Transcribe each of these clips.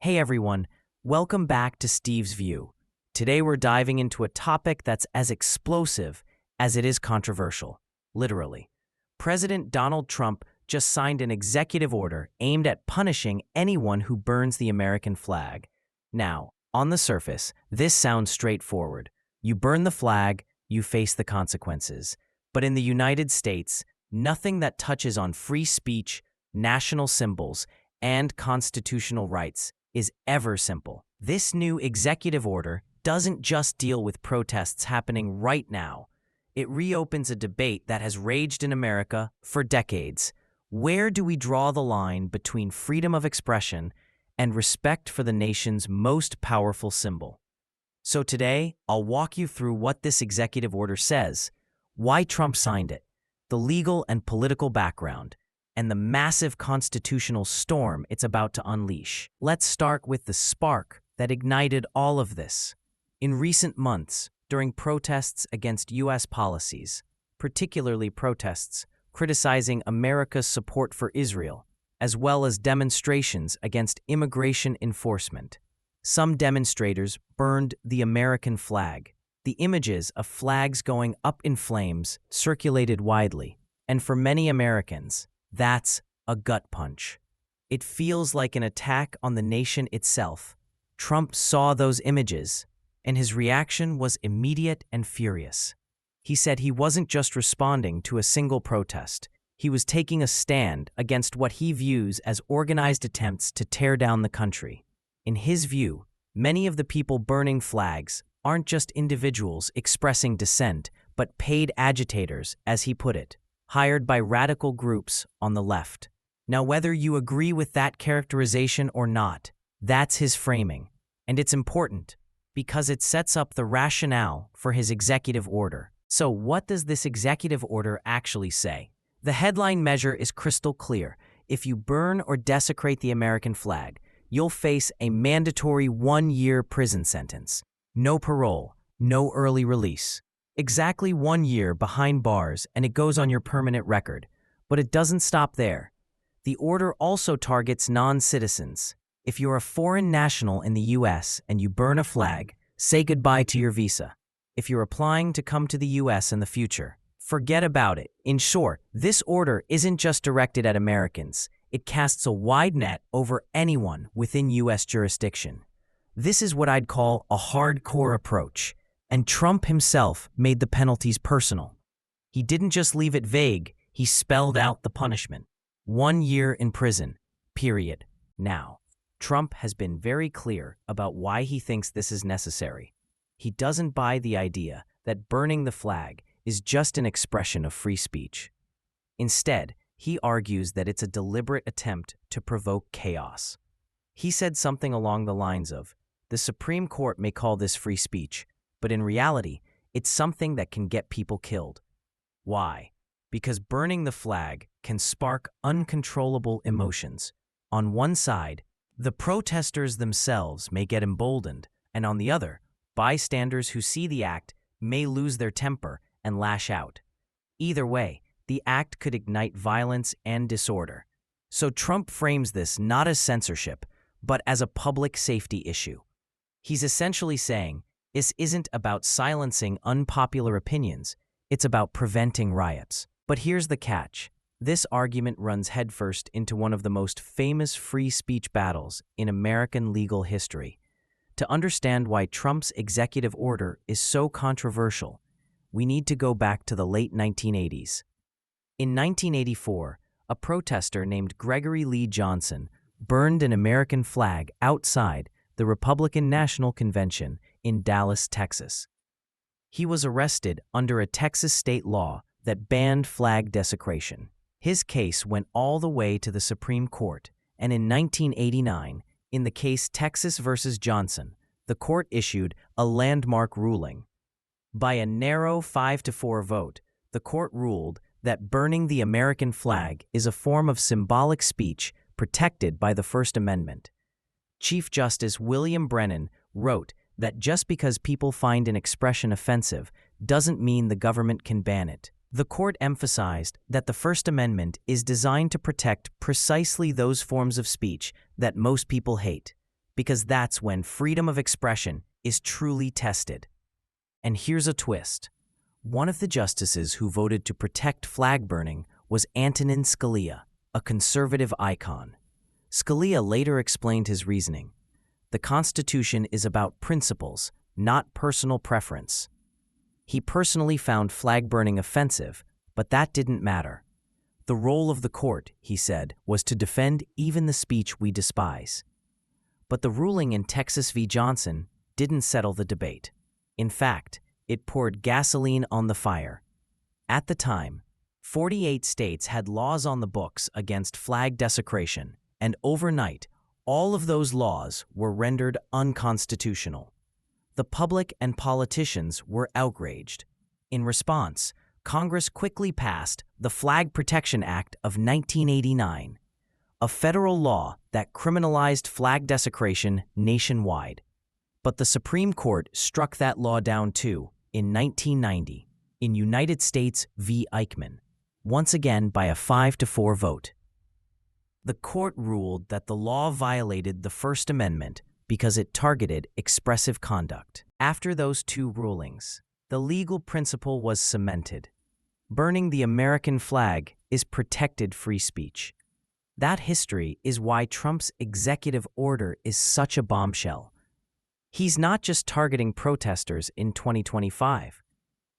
Hey everyone, welcome back to Steve's View. Today we're diving into a topic that's as explosive as it is controversial, literally. President Donald Trump just signed an executive order aimed at punishing anyone who burns the American flag. Now, on the surface, this sounds straightforward. You burn the flag, you face the consequences. But in the United States, nothing that touches on free speech, national symbols, and constitutional rights is ever simple. This new executive order doesn't just deal with protests happening right now. It reopens a debate that has raged in America for decades. Where do we draw the line between freedom of expression and respect for the nation's most powerful symbol? So today, I'll walk you through what this executive order says, why Trump signed it, the legal and political background, and the massive constitutional storm it's about to unleash. Let's start with the spark that ignited all of this. In recent months, during protests against U.S. policies, particularly protests criticizing America's support for Israel, as well as demonstrations against immigration enforcement, some demonstrators burned the American flag. The images of flags going up in flames circulated widely, and for many Americans, that's a gut punch. It feels like an attack on the nation itself. Trump saw those images, and his reaction was immediate and furious. He said he wasn't just responding to a single protest. He was taking a stand against what he views as organized attempts to tear down the country. In his view, many of the people burning flags aren't just individuals expressing dissent, but paid agitators, as he put it, hired by radical groups on the left. Now, whether you agree with that characterization or not, that's his framing. And it's important because it sets up the rationale for his executive order. So what does this executive order actually say? The headline measure is crystal clear. If you burn or desecrate the American flag, you'll face a mandatory 1-year prison sentence. No parole, no early release. Exactly 1 year behind bars, and it goes on your permanent record. But it doesn't stop there. The order also targets non-citizens. If you're a foreign national in the U.S. and you burn a flag, say goodbye to your visa. If you're applying to come to the U.S. in the future, forget about it. In short, this order isn't just directed at Americans. It casts a wide net over anyone within U.S. jurisdiction. This is what I'd call a hardcore approach. And Trump himself made the penalties personal. He didn't just leave it vague, he spelled out the punishment. 1 year in prison, period. Now, Trump has been very clear about why he thinks this is necessary. He doesn't buy the idea that burning the flag is just an expression of free speech. Instead, he argues that it's a deliberate attempt to provoke chaos. He said something along the lines of, "The Supreme Court may call this free speech, but in reality, it's something that can get people killed." Why? Because burning the flag can spark uncontrollable emotions. On one side, the protesters themselves may get emboldened, and on the other, bystanders who see the act may lose their temper and lash out. Either way, the act could ignite violence and disorder. So Trump frames this not as censorship, but as a public safety issue. He's essentially saying, this isn't about silencing unpopular opinions, it's about preventing riots. But here's the catch. This argument runs headfirst into one of the most famous free speech battles in American legal history. To understand why Trump's executive order is so controversial, we need to go back to the late 1980s. In 1984, a protester named Gregory Lee Johnson burned an American flag outside the Republican National Convention in Dallas, Texas. He was arrested under a Texas state law that banned flag desecration. His case went all the way to the Supreme Court, and in 1989, in the case Texas versus Johnson, the court issued a landmark ruling. By a narrow 5-4 vote, the court ruled that burning the American flag is a form of symbolic speech protected by the First Amendment. Chief Justice William Brennan wrote that just because people find an expression offensive doesn't mean the government can ban it. The court emphasized that the First Amendment is designed to protect precisely those forms of speech that most people hate. because that's when freedom of expression is truly tested. And here's a twist. One of the justices who voted to protect flag burning was Antonin Scalia, a conservative icon. Scalia later explained his reasoning. The Constitution is about principles, not personal preference. He personally found flag burning offensive, but that didn't matter. The role of the court, he said, was to defend even the speech we despise. But the ruling in Texas v. Johnson didn't settle the debate. In fact, it poured gasoline on the fire. At the time, 48 states had laws on the books against flag desecration, and overnight, all of those laws were rendered unconstitutional. The public and politicians were outraged. In response, Congress quickly passed the Flag Protection Act of 1989, a federal law that criminalized flag desecration nationwide. But the Supreme Court struck that law down too in 1990 in United States v. Eichmann, once again by a 5-4 vote. The court ruled that the law violated the First Amendment because it targeted expressive conduct. After those two rulings, the legal principle was cemented. Burning the American flag is protected free speech. That history is why Trump's executive order is such a bombshell. He's not just targeting protesters in 2025.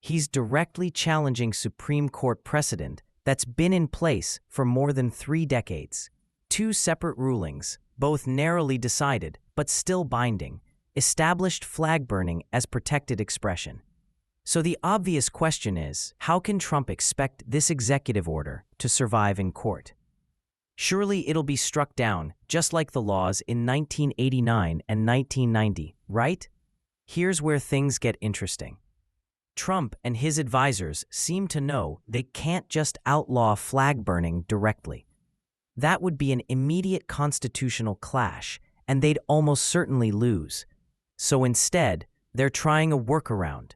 He's directly challenging Supreme Court precedent that's been in place for more than 3 decades. 2 separate rulings, both narrowly decided but still binding, established flag burning as protected expression. So the obvious question is, how can Trump expect this executive order to survive in court? Surely it'll be struck down, just like the laws in 1989 and 1990, right? Here's where things get interesting. Trump and his advisors seem to know they can't just outlaw flag burning directly. That would be an immediate constitutional clash, and they'd almost certainly lose. So instead, they're trying a workaround.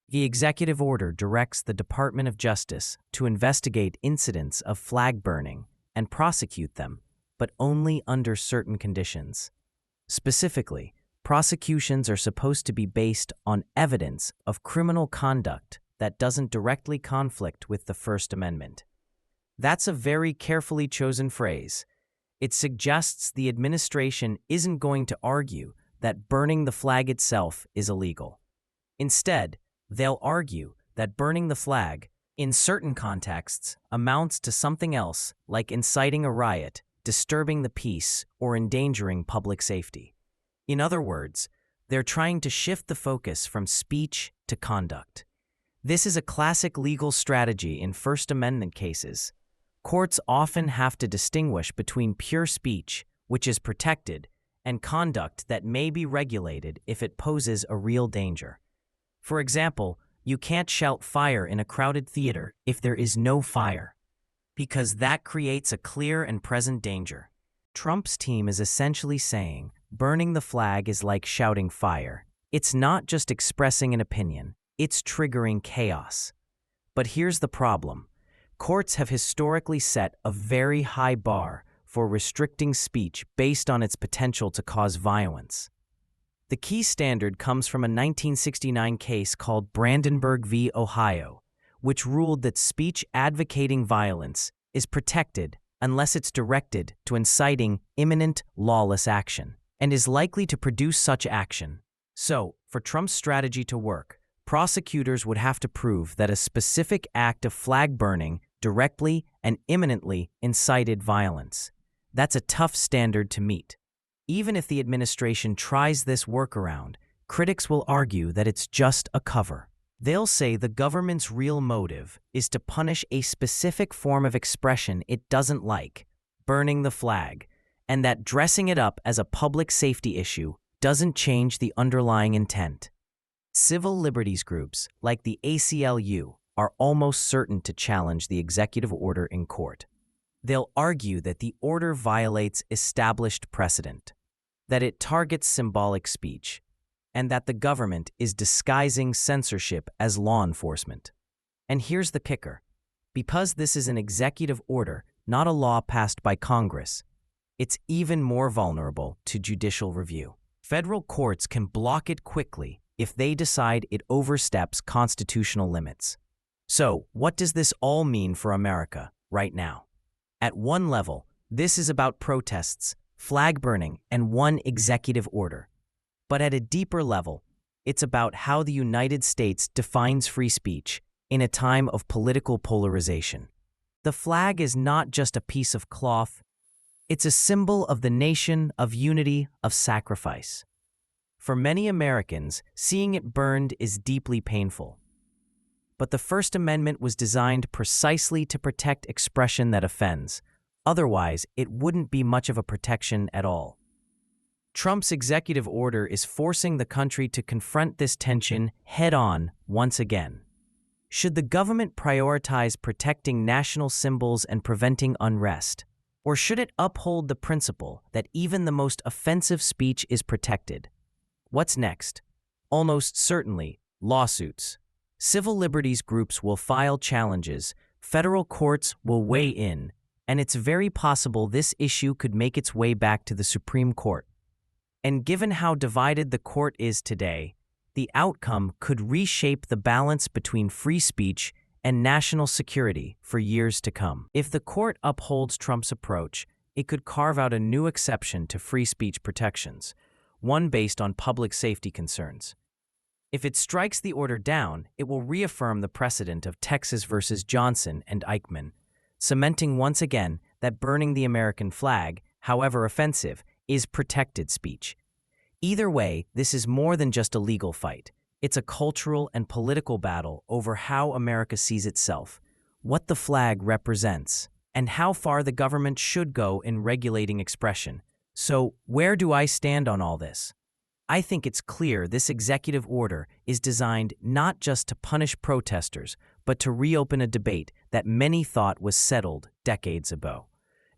The executive order directs the Department of Justice to investigate incidents of flag burning and prosecute them, but only under certain conditions. Specifically, prosecutions are supposed to be based on evidence of criminal conduct that doesn't directly conflict with the First Amendment. That's a very carefully chosen phrase. It suggests the administration isn't going to argue that burning the flag itself is illegal. Instead, they'll argue that burning the flag, in certain contexts, amounts to something else, like inciting a riot, disturbing the peace, or endangering public safety. In other words, they're trying to shift the focus from speech to conduct. This is a classic legal strategy in First Amendment cases. Courts often have to distinguish between pure speech, which is protected, and conduct that may be regulated if it poses a real danger. For example, you can't shout fire in a crowded theater if there is no fire, because that creates a clear and present danger. Trump's team is essentially saying burning the flag is like shouting fire. It's not just expressing an opinion, it's triggering chaos. But here's the problem. Courts have historically set a very high bar for restricting speech based on its potential to cause violence. The key standard comes from a 1969 case called Brandenburg v. Ohio, which ruled that speech advocating violence is protected unless it's directed to inciting imminent lawless action and is likely to produce such action. So, for Trump's strategy to work, prosecutors would have to prove that a specific act of flag burning directly and imminently incited violence. That's a tough standard to meet. Even if the administration tries this workaround, critics will argue that it's just a cover. They'll say the government's real motive is to punish a specific form of expression it doesn't like, burning the flag, and that dressing it up as a public safety issue doesn't change the underlying intent. Civil liberties groups, like the ACLU, are almost certain to challenge the executive order in court. They'll argue that the order violates established precedent, that it targets symbolic speech, and that the government is disguising censorship as law enforcement. And here's the kicker. Because this is an executive order, not a law passed by Congress, it's even more vulnerable to judicial review. Federal courts can block it quickly if they decide it oversteps constitutional limits. So, what does this all mean for America right now? At one level, this is about protests, flag burning, and one executive order. But at a deeper level, it's about how the United States defines free speech in a time of political polarization. The flag is not just a piece of cloth, it's a symbol of the nation, of unity, of sacrifice. For many Americans, seeing it burned is deeply painful. But the First Amendment was designed precisely to protect expression that offends. Otherwise, it wouldn't be much of a protection at all. Trump's executive order is forcing the country to confront this tension head-on once again. Should the government prioritize protecting national symbols and preventing unrest? Or should it uphold the principle that even the most offensive speech is protected? What's next? Almost certainly, lawsuits. Civil liberties groups will file challenges, federal courts will weigh in, and it's very possible this issue could make its way back to the Supreme Court. And given how divided the court is today, the outcome could reshape the balance between free speech and national security for years to come. If the court upholds Trump's approach, it could carve out a new exception to free speech protections, one based on public safety concerns. If it strikes the order down, it will reaffirm the precedent of Texas versus Johnson and Eichmann, cementing once again that burning the American flag, however offensive, is protected speech. Either way, this is more than just a legal fight. It's a cultural and political battle over how America sees itself, what the flag represents, and how far the government should go in regulating expression. So, where do I stand on all this? I think it's clear this executive order is designed not just to punish protesters, but to reopen a debate that many thought was settled decades ago.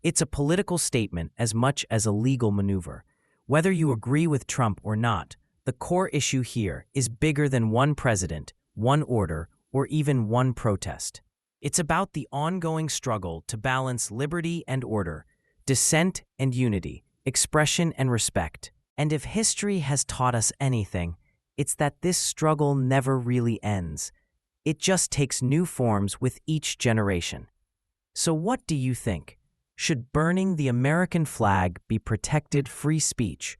It's a political statement as much as a legal maneuver. Whether you agree with Trump or not, the core issue here is bigger than one president, one order, or even one protest. It's about the ongoing struggle to balance liberty and order, dissent and unity, expression and respect. And if history has taught us anything, it's that this struggle never really ends. It just takes new forms with each generation. So what do you think? Should burning the American flag be protected free speech?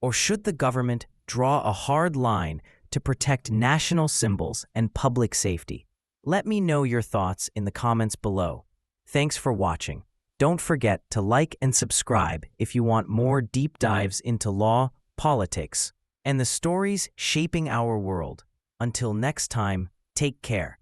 Or should the government draw a hard line to protect national symbols and public safety? Let me know your thoughts in the comments below. Thanks for watching. Don't forget to like and subscribe if you want more deep dives into law, politics, and the stories shaping our world. Until next time, take care.